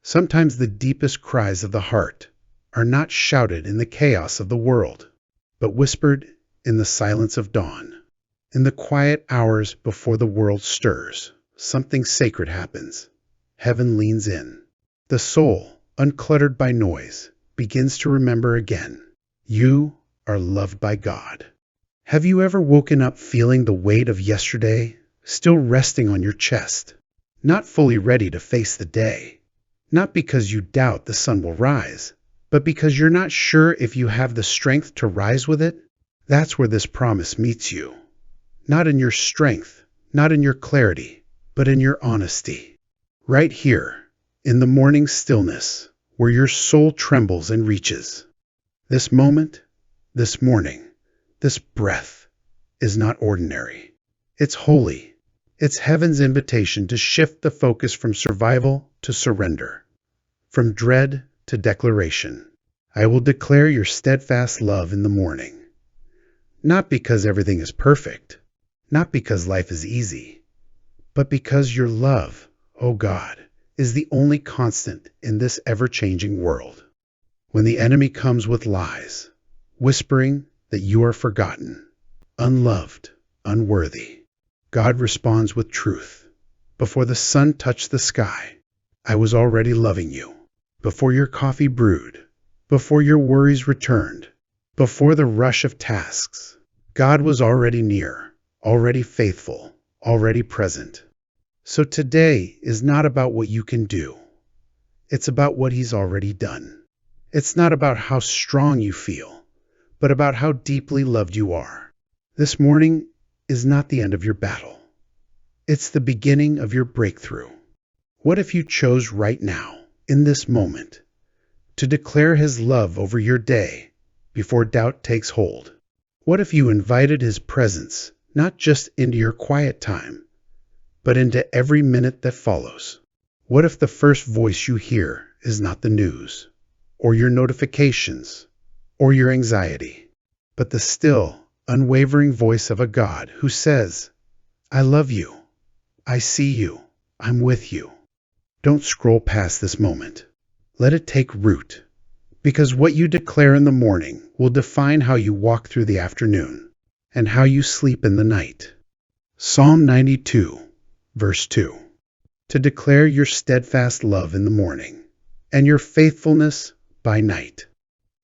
Sometimes the deepest cries of the heart are not shouted in the chaos of the world, but whispered in the silence of dawn. In the quiet hours before the world stirs, something sacred happens. Heaven leans in. The soul, uncluttered by noise, begins to remember again. You are loved by God. Have you ever woken up feeling the weight of yesterday still resting on your chest, not fully ready to face the day? Not because you doubt the sun will rise, but because you're not sure if you have the strength to rise with it? That's where this promise meets you. Not in your strength, not in your clarity, but in your honesty. Right here, in the morning stillness, where your soul trembles and reaches. This moment, this morning, this breath is not ordinary. It's holy. It's heaven's invitation to shift the focus from survival to surrender, from dread to declaration. I will declare your steadfast love in the morning. Not because everything is perfect, not because life is easy, but because your love, O God, is the only constant in this ever-changing world. When the enemy comes with lies, whispering that you are forgotten, unloved, unworthy, God responds with truth. Before the sun touched the sky, I was already loving you. Before your coffee brewed, before your worries returned, before the rush of tasks, God was already near, already faithful, already present. So today is not about what you can do. It's about what He's already done. It's not about how strong you feel, but about how deeply loved you are. This morning is not the end of your battle. It's the beginning of your breakthrough. What if you chose right now, in this moment, to declare His love over your day before doubt takes hold? What if you invited His presence not just into your quiet time, but into every minute that follows? What if the first voice you hear is not the news, or your notifications, or your anxiety, but the still, unwavering voice of a God who says, I love you, I see you, I'm with you. Don't scroll past this moment. Let it take root, because what you declare in the morning will define how you walk through the afternoon and how you sleep in the night. Psalm 92, verse 2. To declare your steadfast love in the morning and your faithfulness by night.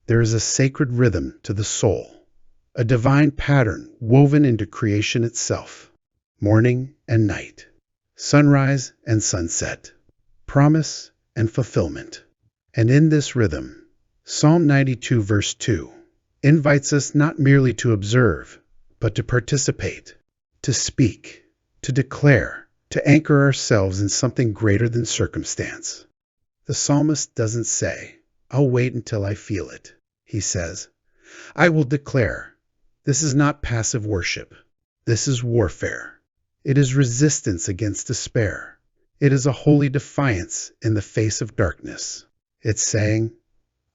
There is a sacred rhythm to the soul, a divine pattern woven into creation itself. Morning and night, sunrise and sunset, promise and fulfillment. And in this rhythm, Psalm 92 verse 2 invites us not merely to observe, but to participate, to speak, to declare, to anchor ourselves in something greater than circumstance. The psalmist doesn't say, I'll wait until I feel it. He says, I will declare. This is not passive worship. This is warfare. It is resistance against despair. It is a holy defiance in the face of darkness. It's saying,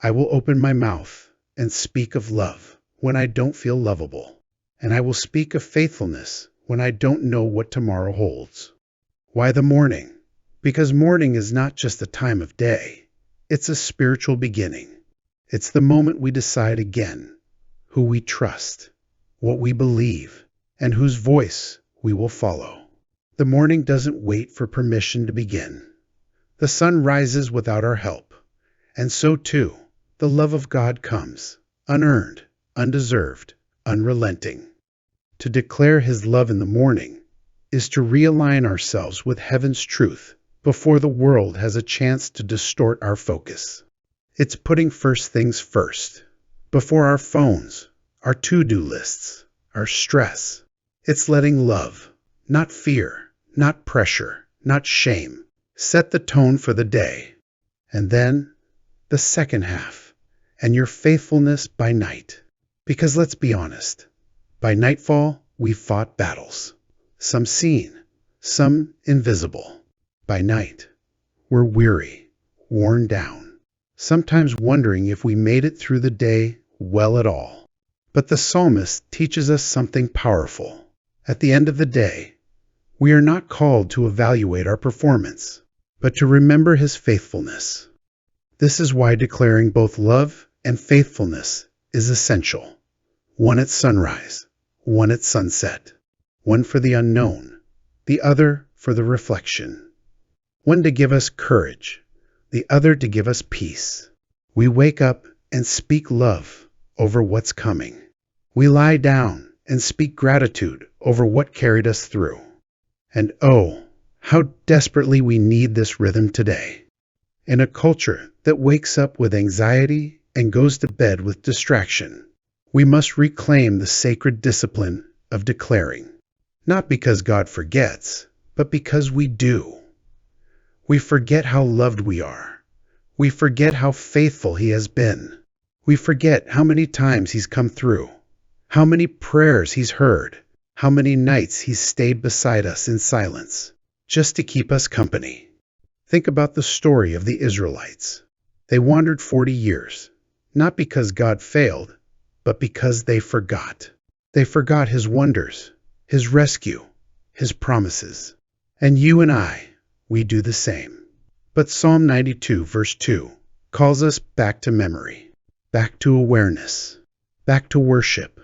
I will open my mouth and speak of love when I don't feel lovable, and I will speak of faithfulness when I don't know what tomorrow holds. Why the morning? Because morning is not just a time of day. It's a spiritual beginning. It's the moment we decide again who we trust, what we believe, and whose voice we will follow. The morning doesn't wait for permission to begin. The sun rises without our help, and so too, the love of God comes, unearned, undeserved, unrelenting. To declare His love in the morning is to realign ourselves with heaven's truth before the world has a chance to distort our focus. It's putting first things first, before our phones, our to-do lists, our stress. It's letting love, not fear, not pressure, not shame, set the tone for the day. And then, the second half, and your faithfulness by night. Because let's be honest, by nightfall, we've fought battles. Some seen, some invisible. By night, we're weary, worn down, sometimes wondering if we made it through the day well at all. But the psalmist teaches us something powerful. At the end of the day, we are not called to evaluate our performance. but to remember his faithfulness. This is why declaring both love and faithfulness is essential. One at sunrise, one at sunset, one for the unknown, the other for the reflection. One to give us courage, the other to give us peace. We wake up and speak love over what's coming. We lie down and speak gratitude over what carried us through. And oh, how desperately we need this rhythm today. In a culture that wakes up with anxiety and goes to bed with distraction, we must reclaim the sacred discipline of declaring. Not because God forgets, but because we do. We forget how loved we are. We forget how faithful He has been. We forget how many times He's come through, how many prayers He's heard, how many nights He's stayed beside us in silence, just to keep us company. Think about the story of the Israelites. They wandered 40 years, not because God failed, but because they forgot. They forgot His wonders, His rescue, His promises. And you and I, we do the same. But Psalm 92 verse 2 calls us back to memory, back to awareness, back to worship.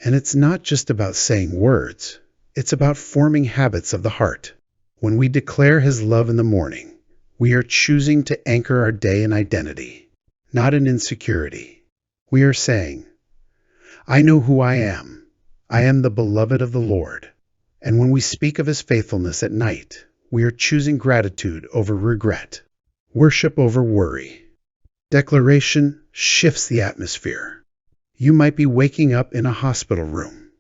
And it's not just about saying words, it's about forming habits of the heart. When we declare His love in the morning, we are choosing to anchor our day in identity, not in insecurity. We are saying, I know who I am. I am the beloved of the Lord. And when we speak of His faithfulness at night, we are choosing gratitude over regret, worship over worry. Declaration shifts the atmosphere. You might be waking up in a hospital room,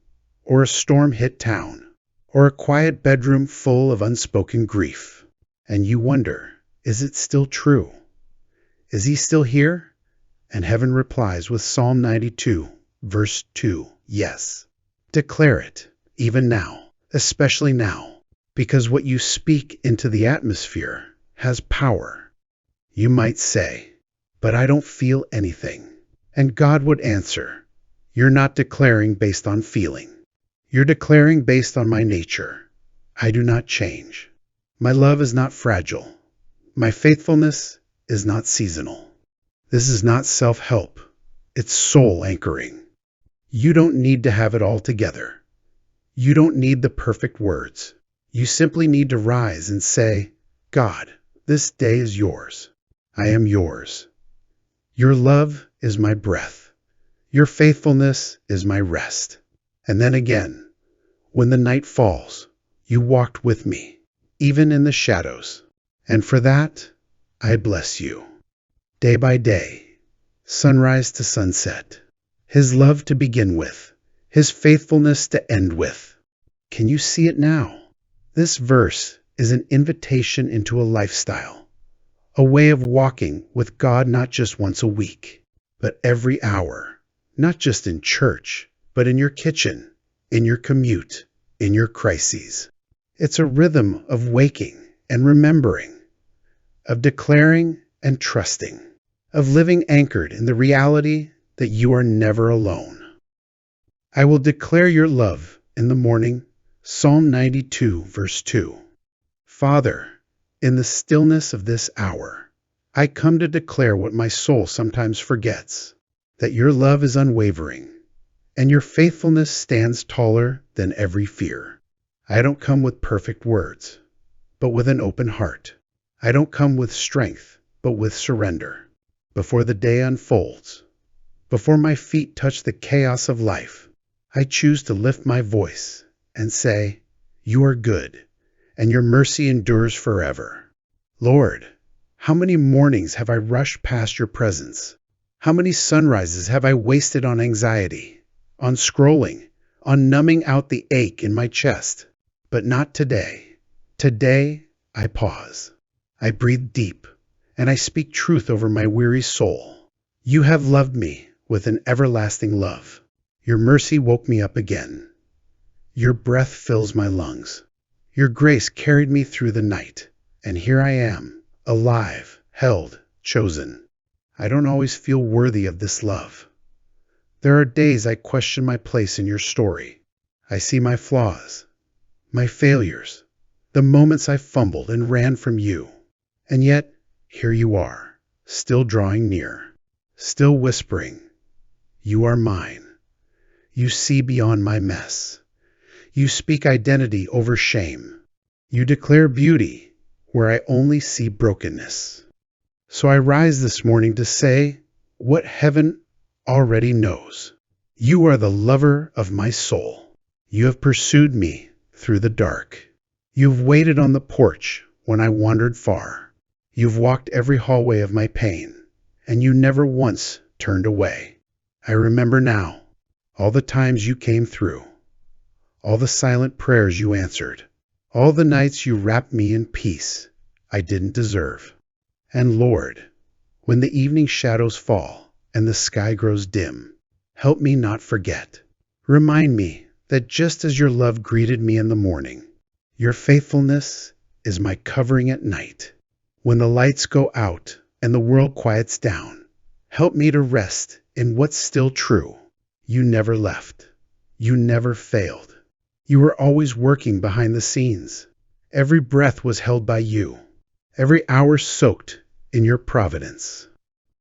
or a storm-hit town, or a quiet bedroom full of unspoken grief, and you wonder, is it still true? Is He still here? And heaven replies with Psalm 92, verse 2, yes. Declare it, even now, especially now, because what you speak into the atmosphere has power. You might say, but I don't feel anything. And God would answer, you're not declaring based on feeling. You're declaring based on my nature. I do not change. My love is not fragile. My faithfulness is not seasonal. This is not self-help. It's soul anchoring. You don't need to have it all together. You don't need the perfect words. You simply need to rise and say, God, this day is yours. I am yours. Your love is my breath. Your faithfulness is my rest. And then again, when the night falls, you walked with me, even in the shadows. And for that, I bless you. Day by day, sunrise to sunset, His love to begin with, His faithfulness to end with. Can you see it now? This verse is an invitation into a lifestyle, a way of walking with God not just once a week, but every hour, not just in church, but in your kitchen, in your commute, in your crises. It's a rhythm of waking and remembering, of declaring and trusting, of living anchored in the reality that you are never alone. I will declare your love in the morning, Psalm 92, verse 2. Father, in the stillness of this hour, I come to declare what my soul sometimes forgets, that your love is unwavering, and your faithfulness stands taller than every fear. I don't come with perfect words, but with an open heart. I don't come with strength, but with surrender. Before the day unfolds, before my feet touch the chaos of life, I choose to lift my voice and say, you are good, and your mercy endures forever. Lord, how many mornings have I rushed past your presence? How many sunrises have I wasted on anxiety, on scrolling, on numbing out the ache in my chest? But not today. Today, I pause. I breathe deep, and I speak truth over my weary soul. You have loved me with an everlasting love. Your mercy woke me up again. Your breath fills my lungs. Your grace carried me through the night, and here I am, alive, held, chosen. I don't always feel worthy of this love. There are days I question my place in your story. I see my flaws, my failures, the moments I fumbled and ran from you. And yet, here you are, still drawing near, still whispering, "You are mine. You see beyond my mess. You speak identity over shame. You declare beauty where I only see brokenness." So I rise this morning to say what heaven already knows. You are the lover of my soul. You have pursued me through the dark. You've waited on the porch when I wandered far. You've walked every hallway of my pain, and you never once turned away. I remember now all the times you came through, all the silent prayers you answered, all the nights you wrapped me in peace I didn't deserve. And Lord, when the evening shadows fall and the sky grows dim, help me not forget. Remind me that just as your love greeted me in the morning, your faithfulness is my covering at night. When the lights go out and the world quiets down, help me to rest in what's still true. You never left. You never failed. You were always working behind the scenes. Every breath was held by you. Every hour soaked in your providence.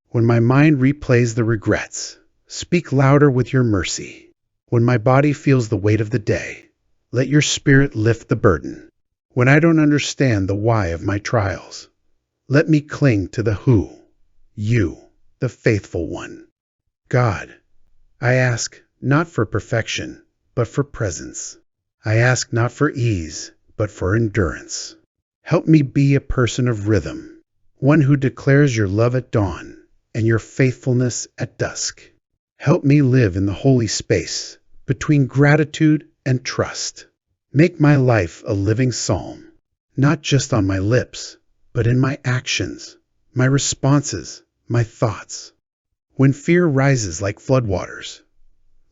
When my mind replays the regrets, speak louder with your mercy. When my body feels the weight of the day, let your spirit lift the burden. When I don't understand the why of my trials, let me cling to the who, you, the faithful one. God, I ask not for perfection, but for presence. I ask not for ease, but for endurance. Help me be a person of rhythm, one who declares your love at dawn and your faithfulness at dusk. Help me live in the holy space between gratitude and trust. Make my life a living psalm, not just on my lips, but in my actions, my responses, my thoughts. When fear rises like floodwaters,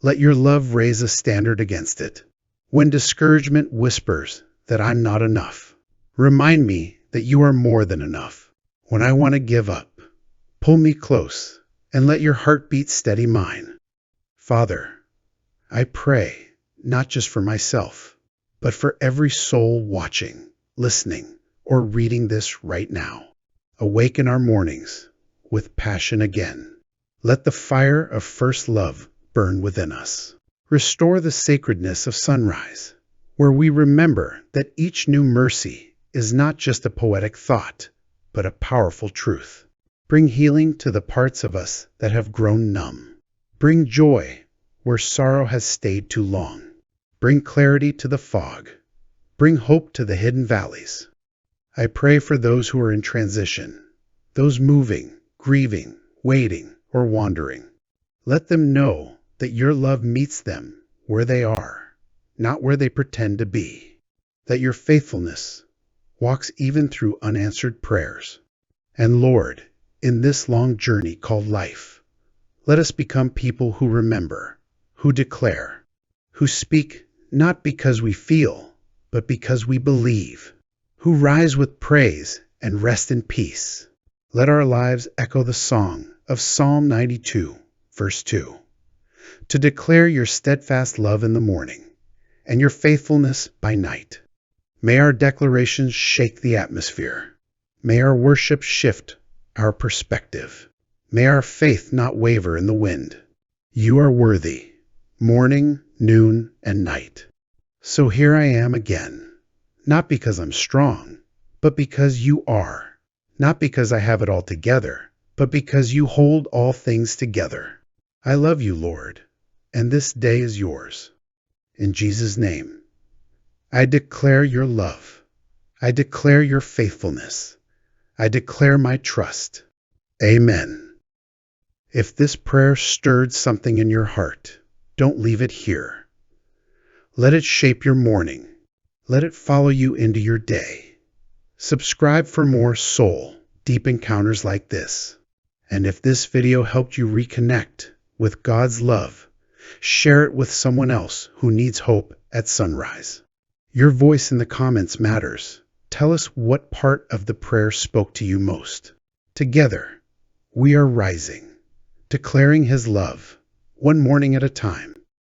let your love raise a standard against it. When discouragement whispers that I'm not enough, remind me that you are more than enough. When I want to give up, pull me close and let your heartbeat steady mine. Father, I pray not just for myself, but for every soul watching, listening, or reading this right now. Awaken our mornings with passion again. Let the fire of first love burn within us. Restore the sacredness of sunrise, where we remember that each new mercy is not just a poetic thought, but a powerful truth. Bring healing to the parts of us that have grown numb. Bring joy where sorrow has stayed too long. Bring clarity to the fog. Bring hope to the hidden valleys. I pray for those who are in transition, those moving, grieving, waiting, or wandering. Let them know that your love meets them where they are, not where they pretend to be. That your faithfulness walks even through unanswered prayers. And Lord, in this long journey called life, let us become people who remember, who declare, who speak not because we feel, but because we believe, who rise with praise and rest in peace. Let our lives echo the song of Psalm 92, verse 2, to declare your steadfast love in the morning and your faithfulness by night. May our declarations shake the atmosphere. May our worship shift our perspective. May our faith not waver in the wind. You are worthy, morning, noon, and night. So here I am again, not because I'm strong, but because you are. Not because I have it all together, but because you hold all things together. I love you, Lord, and this day is yours. In Jesus' name, I declare your love. I declare your faithfulness. I declare my trust. Amen. If this prayer stirred something in your heart, don't leave it here. Let it shape your morning. Let it follow you into your day. Subscribe for more soul, deep encounters like this. And if this video helped you reconnect with God's love, share it with someone else who needs hope at sunrise. Your voice in the comments matters. Tell us what part of the prayer spoke to you most. Together, we are rising, declaring His love, one morning at a time.